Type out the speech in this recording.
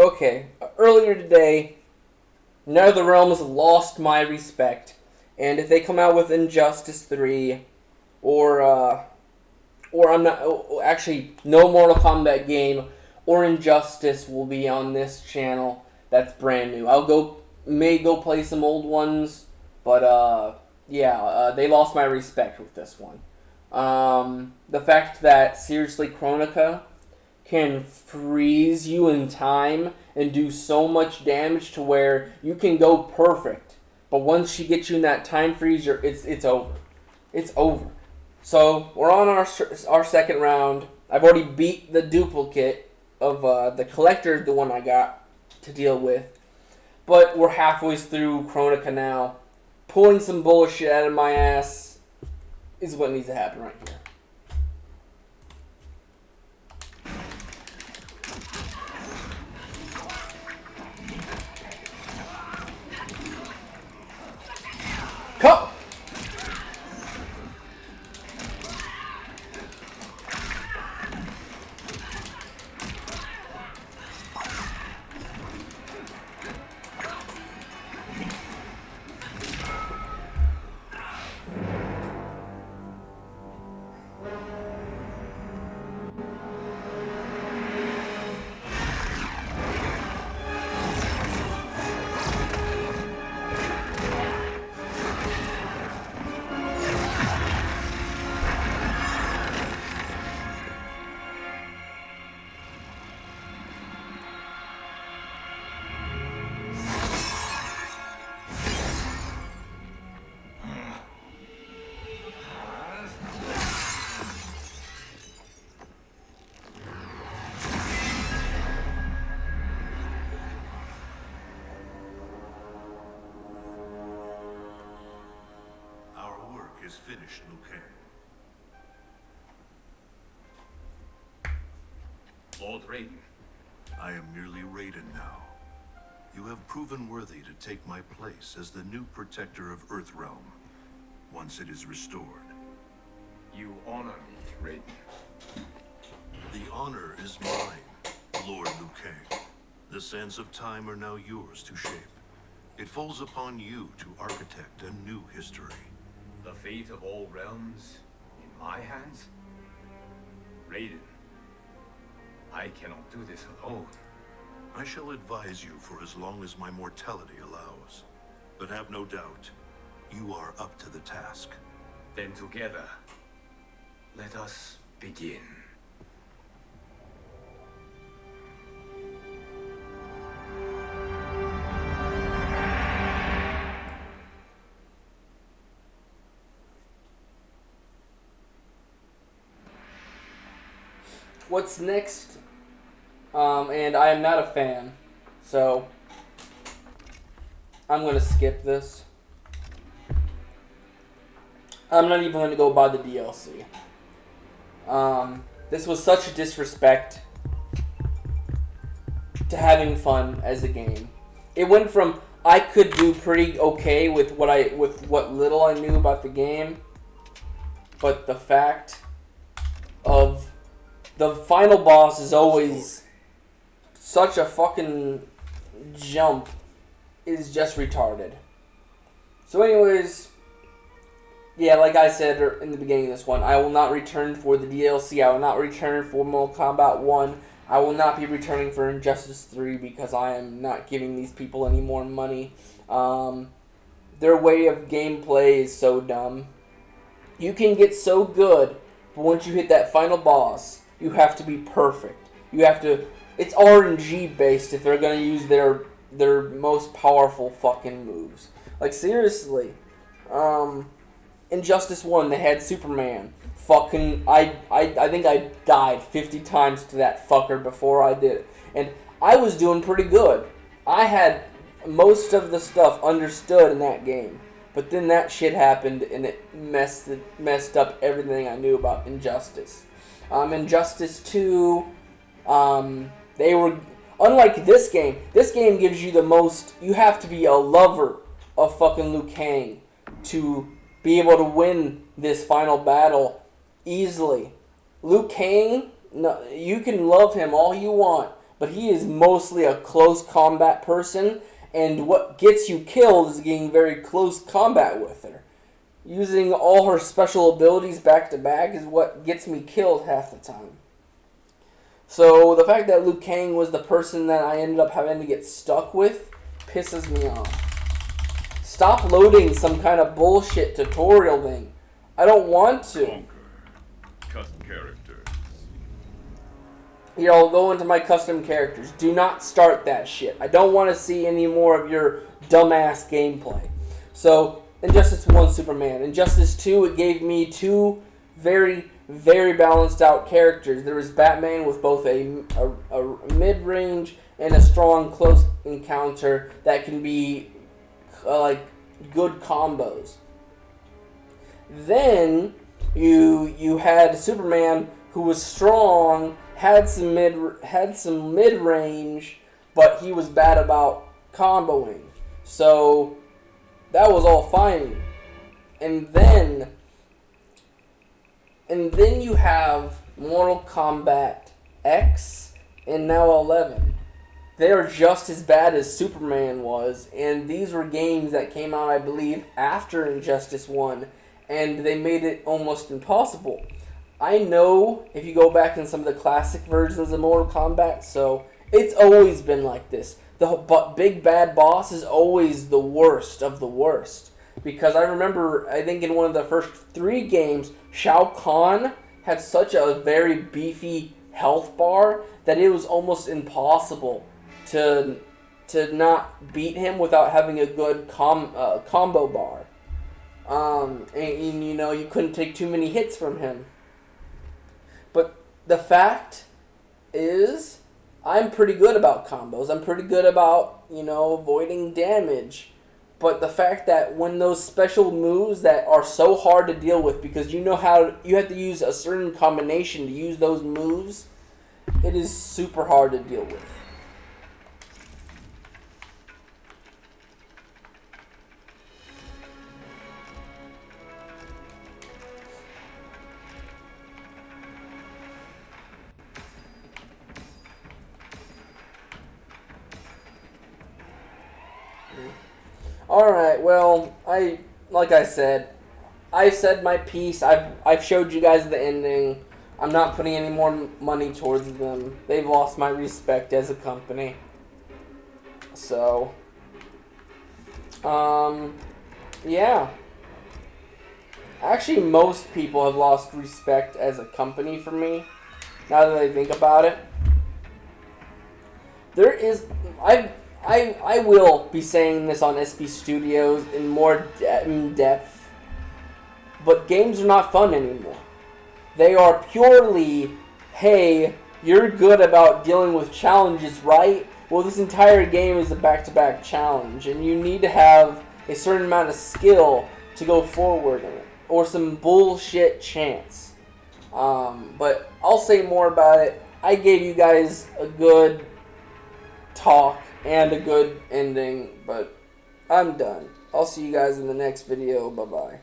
Okay, earlier today, NetherRealm's lost my respect, and if they come out with Injustice 3, or I'm not, actually, no Mortal Kombat game or Injustice will be on this channel that's brand new. May go play some old ones, but they lost my respect with this one. The fact that, seriously, Chronica can freeze you in time and do so much damage to where you can go perfect, but once she gets you in that time freeze, it's over. It's over. So we're on our second round. I've already beat the duplicate of the collector, the one I got to deal with, but we're halfway through Chronica now. Pulling some bullshit out of my ass is what needs to happen right here. Come! Is finished, Liu Kang. Lord Raiden. I am merely Raiden now. You have proven worthy to take my place as the new protector of Earthrealm, once it is restored. You honor me, Raiden. The honor is mine, Lord Liu Kang. The sands of time are now yours to shape. It falls upon you to architect a new history. The fate of all realms in my hands? Raiden, I cannot do this alone. I shall advise you for as long as my mortality allows. But have no doubt, you are up to the task. Then together, let us begin. What's next? And I am not a fan, so I'm going to skip this. I'm not even going to go buy the DLC. This was such a disrespect to having fun as a game. It went from I could do pretty okay with what little I knew about the game, but the fact of the final boss is always such a fucking jump is just retarded. So anyways, yeah, like I said in the beginning of this one, I will not return for the DLC. I will not return for Mortal Kombat 1. I will not be returning for Injustice 3 because I am not giving these people any more money. Their way of gameplay is so dumb. You can get so good, but once you hit that final boss, you have to be perfect. You have to... It's RNG based if they're going to use their most powerful fucking moves. Like, seriously. Injustice 1, they had Superman. Fucking... I think I died 50 times to that fucker before I did it. And I was doing pretty good. I had most of the stuff understood in that game. But then that shit happened and it messed up everything I knew about Injustice. Injustice 2, they were, unlike this game gives you the most, you have to be a lover of fucking Liu Kang to be able to win this final battle easily. Liu Kang, no, you can love him all you want, but he is mostly a close combat person, and what gets you killed is getting very close combat with her. Using all her special abilities back to back is what gets me killed half the time. So the fact that Liu Kang was the person that I ended up having to get stuck with pisses me off. Stop loading some kind of bullshit tutorial thing. I don't want to. Conquer. Custom characters. Here, I'll go into my custom characters. Do not start that shit. I don't want to see any more of your dumbass gameplay. So, Injustice 1 Superman. Injustice 2, it gave me two very, very balanced out characters. There was Batman with both a mid-range and a strong close encounter that can be like good combos. Then you had Superman who was strong, had some mid range, but he was bad about comboing. So that was all fine. And then you have Mortal Kombat X and now 11. They are just as bad as Superman was, and these were games that came out, I believe, after Injustice 1, and they made it almost impossible. I know if you go back in some of the classic versions of Mortal Kombat, so it's always been like this. The big bad boss is always the worst of the worst. Because I remember, I think in one of the first 3 games, Shao Kahn had such a very beefy health bar that it was almost impossible to not beat him without having a good combo bar. And you know, you couldn't take too many hits from him. But the fact is, I'm pretty good about combos. I'm pretty good about, you know, avoiding damage. But the fact that when those special moves that are so hard to deal with because you know how you have to use a certain combination to use those moves, it is super hard to deal with. Alright, well, like I said my piece. I've showed you guys the ending. I'm not putting any more money towards them. They've lost my respect as a company. So, yeah. Actually, most people have lost respect as a company for me, now that I think about it. There is, I will be saying this on SB Studios in more in depth, but games are not fun anymore. They are purely, hey, you're good about dealing with challenges, right? Well, this entire game is a back-to-back challenge, and you need to have a certain amount of skill to go forward in it, or some bullshit chance. But I'll say more about it. I gave you guys a good talk and a good ending, but I'm done. I'll see you guys in the next video. Bye-bye.